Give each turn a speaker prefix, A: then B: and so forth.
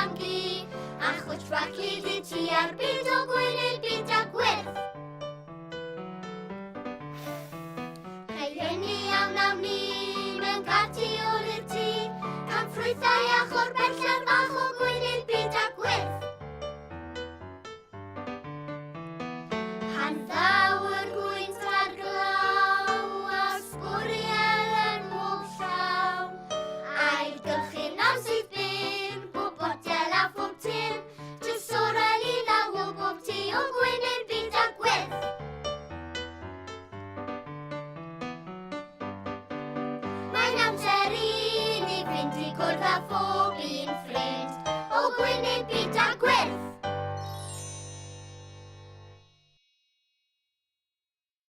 A: amgu, a chwtwrach i ti ar byd o gwynydd byd a gwyrdd. Rhaid ni iawn am ni mewn gati o'r i'r tŷ, gan ffrwythau a chor bellad fach o gwynydd byd a gwyrdd. Pan ddaw yr gwynt ar glaw a sbwriel yn bob llaw, a'i gylchu'n am sydd byr, bob botel a phob tin, jyst sorel i law o bob tŷ o gwynydd byd a gwyrdd. Mae'n amser i ni fynd i gwrdd â phob un ffrind.